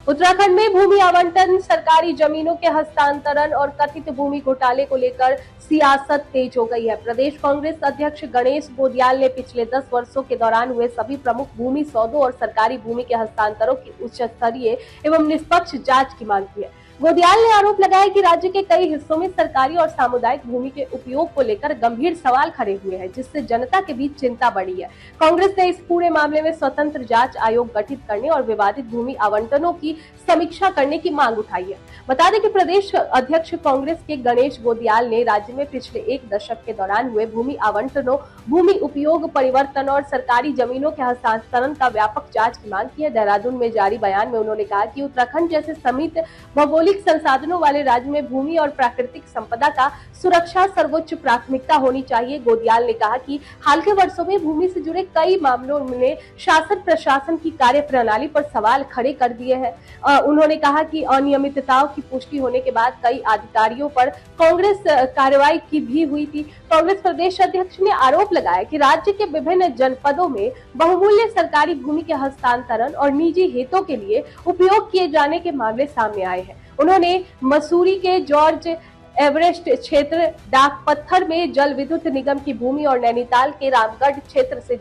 उत्तराखंड में भूमि आवंटन, सरकारी जमीनों के हस्तांतरण और कथित भूमि घोटाले को लेकर सियासत तेज हो गई है। प्रदेश कांग्रेस अध्यक्ष गणेश गोदियाल ने पिछले 10 वर्षों के दौरान हुए सभी प्रमुख भूमि सौदों और सरकारी भूमि के हस्तांतरों की उच्च स्तरीय एवं निष्पक्ष जांच की मांग की है। गोदियाल ने आरोप लगाया कि राज्य के कई हिस्सों में सरकारी और सामुदायिक भूमि के उपयोग को लेकर गंभीर सवाल खड़े हुए हैं, जिससे जनता के बीच चिंता बढ़ी है। कांग्रेस ने इस पूरे मामले में स्वतंत्र जांच आयोग गठित करने और विवादित भूमि आवंटनों की समीक्षा करने की मांग उठाई है। बता दें कि प्रदेश अध्यक्ष कांग्रेस के गणेश गोदियाल ने राज्य में पिछले एक दशक के दौरान हुए भूमि आवंटनों, भूमि उपयोग परिवर्तन और सरकारी जमीनों के हस्तांतरण का व्यापक जांच की मांग की है। देहरादून में जारी बयान में उन्होंने कहा कि उत्तराखंड जैसे सीमित भौगोलिक संसाधनों वाले राज्य में भूमि और प्राकृतिक संपदा का सुरक्षा सर्वोच्च प्राथमिकता होनी चाहिए। गोदियाल ने कहा कि हाल के वर्षों में भूमि से जुड़े कई मामलों में शासन प्रशासन की कार्य प्रणाली पर सवाल खड़े कर दिए हैं। उन्होंने कहा कि अनियमितताओं की पुष्टि होने के बाद कई अधिकारियों पर कांग्रेस कार्रवाई की भी हुई थी। कांग्रेस प्रदेश अध्यक्ष ने आरोप लगाया कि राज्य के विभिन्न जनपदों में बहुमूल्य सरकारी भूमि के हस्तांतरण और निजी हितों के लिए उपयोग किए जाने के मामले सामने आए हैं। उन्होंने मसूरी के जॉर्ज एवरेस्ट क्षेत्र, डाक पत्थर में जल विद्युत निगम की भूमि और नैनीताल के रामगढ़ क्षेत्र से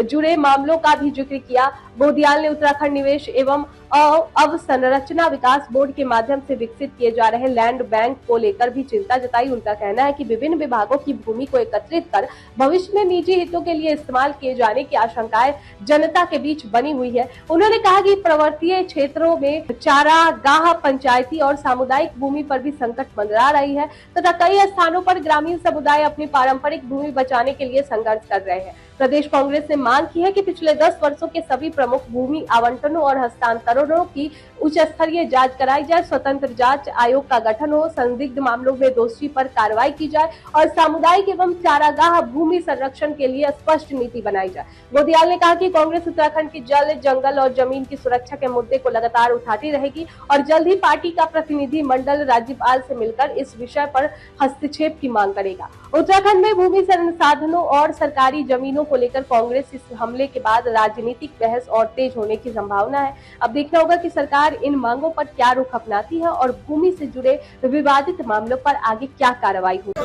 जुड़े मामलों का भी जिक्र किया। गोदियाल ने उत्तराखंड निवेश एवं अवसंरचना विकास बोर्ड के माध्यम से विकसित किए जा रहे लैंड बैंक को लेकर भी चिंता जताई। उनका कहना है कि विभिन्न विभागों की भूमि को एकत्रित कर भविष्य में निजी हितों के लिए इस्तेमाल किए जाने की आशंकाएं जनता के बीच बनी हुई है। उन्होंने कहा कि पर्वतीय क्षेत्रों में चारागाह, पंचायती और सामुदायिक भूमि पर भी संकट मंडरा रही है तथा कई स्थानों पर ग्रामीण समुदाय अपनी पारंपरिक भूमि बचाने के लिए संघर्ष कर रहे हैं। प्रदेश कांग्रेस ने मांग की है कि पिछले 10 वर्षों के सभी प्रमुख भूमि आवंटनों और हस्तांतरणों की उच्च स्तरीय जांच कराई जाए, स्वतंत्र जांच आयोग का गठन हो, संदिग्ध मामलों में दोषी पर कार्रवाई की जाए और सामुदायिक एवं चारागाह भूमि संरक्षण के लिए स्पष्ट नीति बनाई जाए। गोदियाल ने कहा कि कांग्रेस उत्तराखंड की जल, जंगल और जमीन की सुरक्षा के मुद्दे को लगातार उठाती रहेगी और जल्द ही पार्टी का प्रतिनिधि मंडल राज्यपाल से मिलकर इस विषय पर हस्तक्षेप की मांग करेगा। उत्तराखंड में भूमि संसाधनों और सरकारी जमीनों को लेकर कांग्रेस इस हमले के बाद राजनीतिक बहस और तेज होने की संभावना है। अब देखना होगा कि सरकार इन मांगों पर क्या रुख अपनाती है और भूमि से जुड़े विवादित मामलों पर आगे क्या कार्रवाई होगी।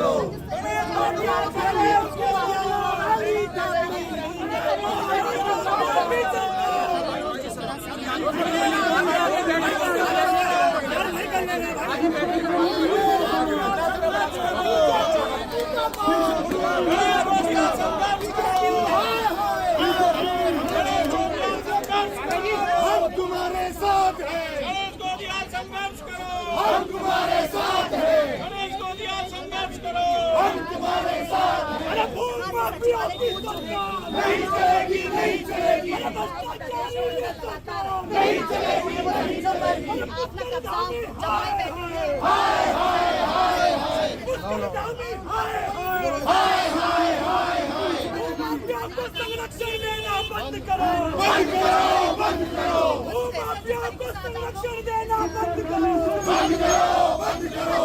हम तुम्हारे साथ हैं। गणेश गोदियाल संघर्ष करो, हम तुम्हारे साथ हैं। अरे भूमाफिया की सरकार नहीं चलेगी, नहीं चलेगी, नहीं चलेगी, नहीं चलेगी। आपने कब्जा जमाए बैठे हैं। हाय हाय हाय हाय हाय हाय हाय हाय। भूमाफिया को संरक्षण देना बंद करो, बंद करो, बंद करो। भूमाफिया को संरक्षण देना बंद करो, बंद करो, बंद करो।